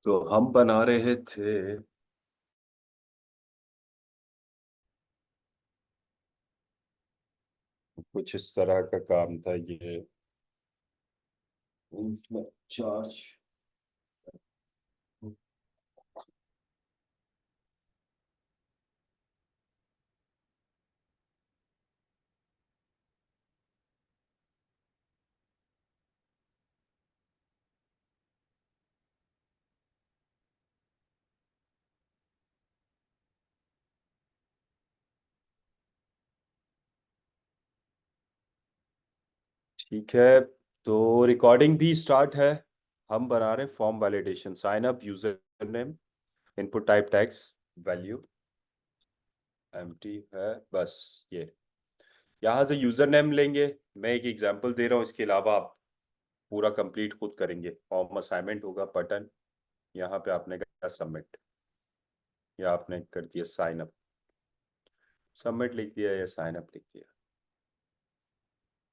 तो हम बना रहे थे। कुछ इस तरह का काम था ये। इसमें चार्ज। ठीक है, तो रिकॉर्डिंग भी स्टार्ट है। हम बना रहे हैं form validation. Sign up user name, input type tags, value empty है बस। ये यहाँ से यूजर नेम लेंगे। मैं एक एग्जांपल दे रहा हूँ, इसके अलावा आप पूरा कंप्लीट खुद करेंगे। फॉर्म असाइनमेंट होगा, बटन यहाँ पे आपने कहा सबमिट, या आपने कर दिया साइन अप। सबमिट लिख दिया या साइन अप लिख दिया,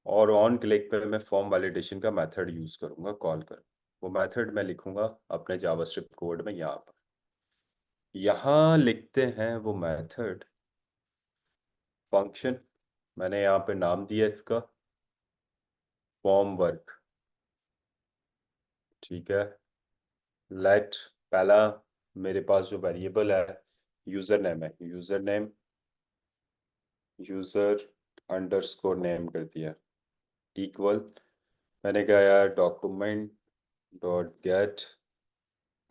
और ऑन क्लिक पे मैं फॉर्म वैलिडेशन का मेथड यूज करूंगा, कॉल कर। वो मेथड मैं लिखूंगा अपने जावास्क्रिप्ट कोड में। यहाँ पर यहाँ लिखते हैं वो मेथड फंक्शन। मैंने यहाँ पे नाम दिया इसका फॉर्म वर्क। ठीक है, लेट पहला मेरे पास जो वेरिएबल है यूजर नेम है। User name user underscore name कर दिया, इक्वल। मैंने कहा यार document dot get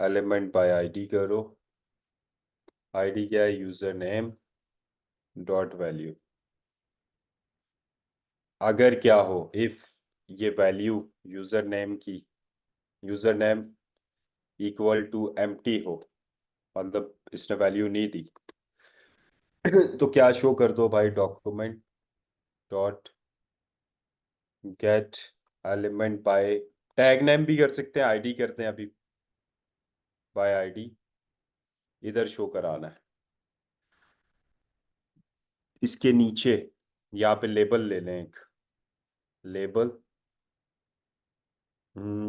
element by ID करो। आईडी क्या है? User name dot value. अगर क्या हो, इफ ये वैल्यू यूजर नेम की, user name equal to empty हो, मतलब इसने वैल्यू नहीं दी, तो क्या शो कर दो भाई? Document dot get element bye, tag name भी कर सकते हैं, आईडी करते हैं अभी, बाय आईडी इधर शो कराना है। इसके नीचे यहाँ पे लेबल ले लें एक, लेबल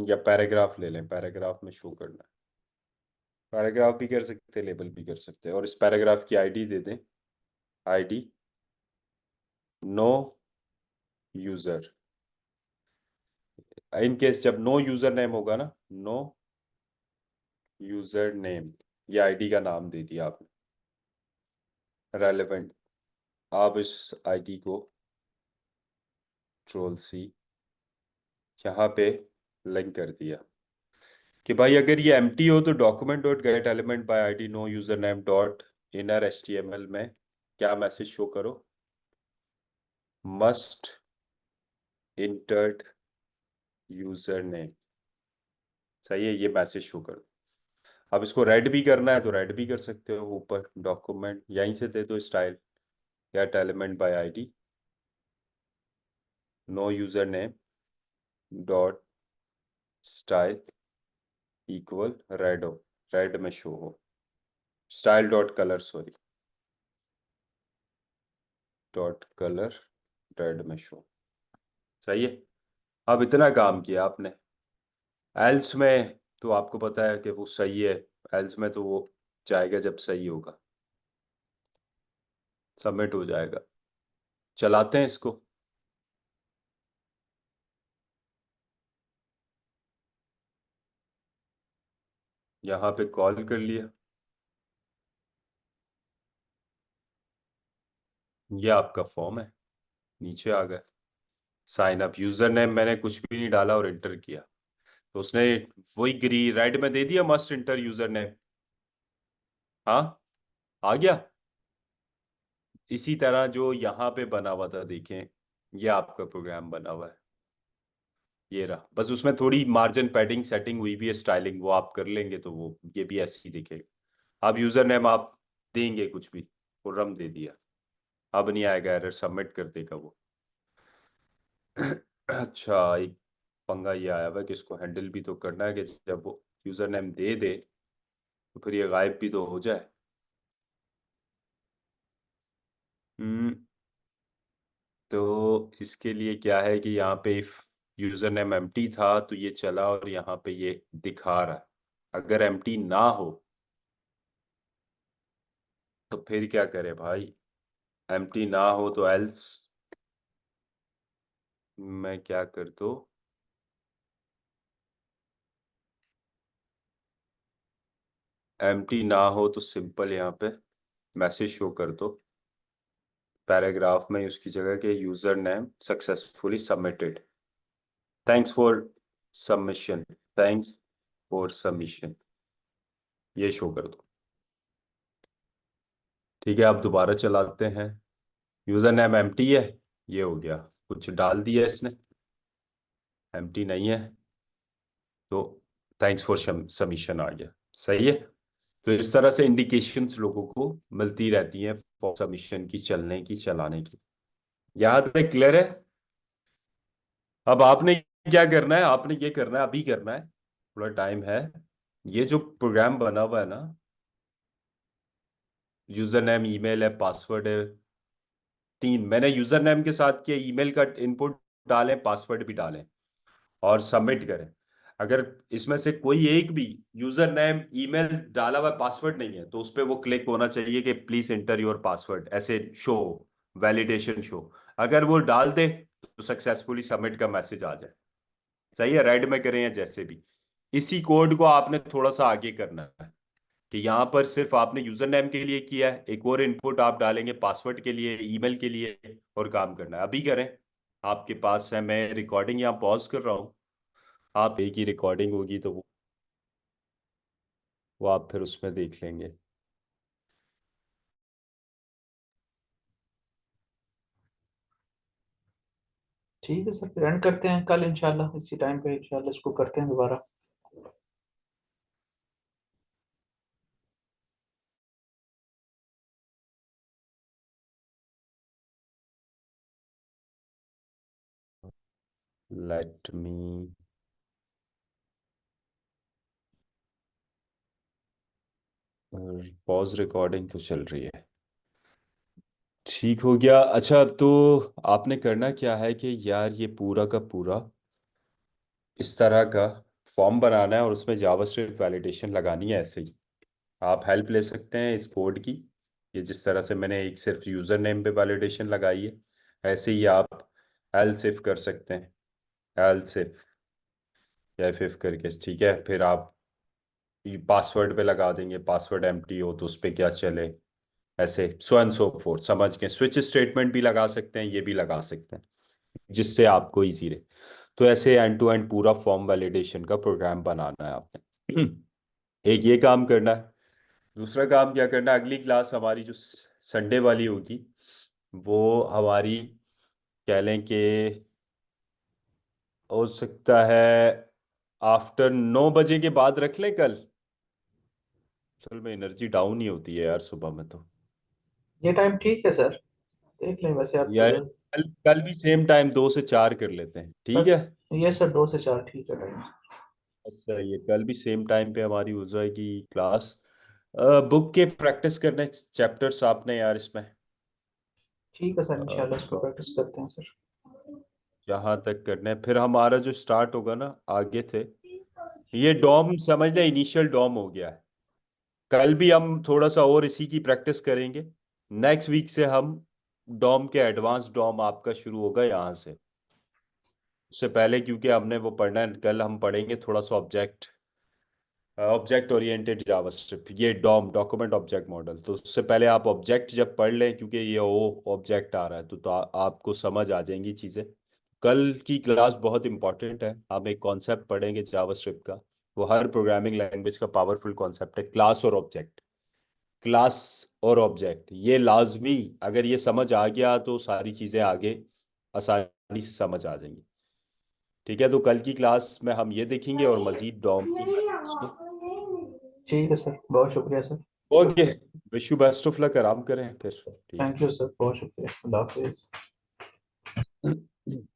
या पैराग्राफ ले लें, पैराग्राफ में शो करना है। पैराग्राफ भी कर सकते हैं, लेबल भी कर सकते हैं, और इस पैराग्राफ की आईडी दे दें, ID no user. In case जब नो यूजर नेम होगा ना, नो यूजर नेम, ये आईडी का नाम दे दिया आपने, रेलेवेंट। आप इस आईडी को कंट्रोल सी यहाँ पे लिंक कर दिया कि भाई अगर ये एम्प्टी हो तो document dot get element by ID no user name dot inner HTML में क्या मैसेज शो करो? Must entered user name. सही है, ये मैसेज शो करो। अब इसको रेड भी करना है तो रेड भी कर सकते हो। ऊपर डॉक्यूमेंट यहीं से दे दो style, get element by ID no user name dot style equal red हो, रेड में शो हो। Style dot colour, sorry, dot colour red में शो। सही है। अब इतना काम किया आपने। एल्स में तो आपको पता है कि वो सही है, एल्स में तो वो जाएगा जब सही होगा, सबमिट हो जाएगा। चलाते हैं इसको। यहाँ पे कॉल कर लिया, ये आपका फॉर्म है, नीचे आ गए। साइन अप यूजर नेम मैंने कुछ भी नहीं डाला और एंटर किया, तो उसने वही ग्री रेड में दे दिया, मस्ट इंटर यूजर नेम। हाँ, आ गया। इसी तरह जो यहाँ पे बना हुआ था, देखें, ये आपका प्रोग्राम बना हुआ है। ये रहा, बस उसमें थोड़ी मार्जिन पैडिंग सेटिंग हुई भी है, स्टाइलिंग वो आप कर लेंगे तो वो ये भी ऐसे ही दिखेगा। अब यूजर नेम आप देंगे कुछ भी, खुर्रम दे दिया, अब नहीं आएगा एरर, सबमिट कर देगा वो। अच्छा, एक पंगा ये आया हुआ है कि इसको हैंडल भी तो करना है कि जब वो यूजर नेम दे दे तो फिर ये गायब भी तो हो जाए। हम्म तो इसके लिए क्या है कि यहाँ पे इफ यूजर नेम एम्प्टी था तो ये चला, और यहाँ पे ये दिखा रहा है अगर एम्प्टी ना हो तो फिर क्या करे भाई? एम्प्टी ना हो तो एल्स मैं क्या कर दो? एम्प्टी ना हो तो सिंपल यहाँ पे मैसेज शो कर दो पैराग्राफ में उसकी जगह के user name successfully submitted, thanks for submission, thanks for submission, ये शो कर दो। ठीक है, आप दोबारा चलाते हैं। यूजर नेम एम्प्टी है, ये हो गया, कुछ डाल दिया इसने, एम्प्टी नहीं है तो थैंक्स फॉर सबमिशन आ गया। सही है। तो इस तरह से इंडिकेशंस लोगों को मिलती रहती हैं फॉर सबमिशन की, चलने की, चलाने की। यहाँ तक क्लियर है? अब आपने क्या करना है, आपने ये करना है, अभी करना है, थोड़ा टाइम है। ये जो प्रोग्राम बना हुआ है ना, यूजर नेम, ईमेल है, पासवर्ड है, तीन मैंने यूजर नेम के साथ किया, ईमेल का इनपुट डालें, पासवर्ड भी डालें और सबमिट करें। अगर इसमें से कोई एक भी यूजर नेम, ईमेल डाला हुआ पासवर्ड नहीं है तो उस पर वो क्लिक होना चाहिए कि प्लीज एंटर योर पासवर्ड, ऐसे शो, वैलिडेशन शो। अगर वो डाल दे तो सक्सेसफुली सबमिट का मैसेज आ जाए। सही है, रेड में करें या जैसे भी। इसी कोड को आपने थोड़ा सा आगे करना है कि यहाँ पर सिर्फ आपने यूजर नेम के लिए किया है, एक और इनपुट आप डालेंगे पासवर्ड के लिए, ईमेल के लिए, और काम करना है। अभी करें, आपके पास है। मैं रिकॉर्डिंग यहाँ पॉज कर रहा हूँ, आप एक ही रिकॉर्डिंग होगी तो वो आप फिर उसमें देख लेंगे। ठीक है सर, फिर रन करते हैं कल इंशाल्लाह, इसी टाइम पे इंशाल्लाह इसको करते हैं दोबारा। लेट मी, पॉज रिकॉर्डिंग तो चल रही है। ठीक हो गया। अच्छा, अब तो आपने करना क्या है कि यार ये पूरा का पूरा इस तरह का फॉर्म बनाना है और उसमें जावास्क्रिप्ट वैलिडेशन लगानी है ऐसे ही। आप हेल्प ले सकते हैं इस कोड की। ये जिस तरह से मैंने एक सिर्फ यूजर नेम पे वैलिडेशन लगाई है, ऐसे ही आप एल्स इफ कर सकते हैं। एल्स इफ या इफ करके, ठीक है, फिर आप पासवर्ड पे लगा देंगे, पासवर्ड एम्प्टी हो तो उस पे क्या चले, ऐसे सो एंड सो फोर्थ। समझ के स्विच स्टेटमेंट भी लगा सकते हैं, ये भी लगा सकते हैं, जिससे आपको इजी रहे। तो ऐसे एंड टू एंड पूरा फॉर्म वैलिडेशन का प्रोग्राम बनाना है आपने। एक ये काम करना है। दूसरा काम क्या करना है, अगली क्लास हमारी जो संडे वाली होगी वो हमारी, कह लें कि हो सकता है आफ्टर 9 बजे के बाद रख लें कल। असल में एनर्जी डाउन ही होती है यार सुबह में तो। ये टाइम ठीक है सर, देख लें वैसे आप। या कल कल भी सेम टाइम 2 से 4 कर लेते हैं, ठीक बस है? ये सर 2 से 4 ठीक है टाइम। अच्छा, ये कल भी सेम टाइम पे हमारी हो जाएगी क्लास। बुक के प्रैक्टिस करने चैप्टर्स आपने यार इसमें, ठीक है सर, इंशाल्लाह इसको तो प्रैक्टिस करते हैं सर। जहाँ तक करना है फिर हमारा जो स्टार्ट होगा ना आगे थे, ये डॉम समझ लें इनिशियल डॉम हो गया है। कल भी हम थोड़ा सा और इसी की प्रैक्टिस करेंगे। नेक्स्ट वीक से हम डॉम के एडवांस डॉम आपका शुरू होगा यहाँ से। उससे पहले क्योंकि हमने वो पढ़ना है, कल हम पढ़ेंगे थोड़ा सा ऑब्जेक्ट, ऑब्जेक्ट ओरिएंटेड जावास्क्रिप्ट, ये डॉम, डॉक्यूमेंट ऑब्जेक्ट मॉडल। तो उससे पहले आप ऑब्जेक्ट जब पढ़ लें, क्योंकि ये ओ ऑब्जेक्ट आ रहा है तो आपको समझ आ जाएंगी चीज़ें। कल की क्लास बहुत इंपॉर्टेंट है। हम एक कॉन्सेप्ट पढ़ेंगे जावास्क्रिप्ट का, वो हर प्रोग्रामिंग लैंग्वेज का पावरफुल कॉन्सेप्ट है, क्लास और ऑब्जेक्ट। क्लास और ऑब्जेक्ट ये लाजमी, अगर ये समझ आ गया तो सारी चीज़ें आगे आसानी से समझ आ जाएंगी। ठीक है, तो कल की क्लास में हम ये देखेंगे और मजीद डॉम की प्रैक्टिस को। ठीक है सर, बहुत शुक्रिया sir. Okay, wish you best of luck, आराम करें फिर। ठीक थैंक यू सर, बहुत शुक्रिया, अल्लाह हाफिज़। है।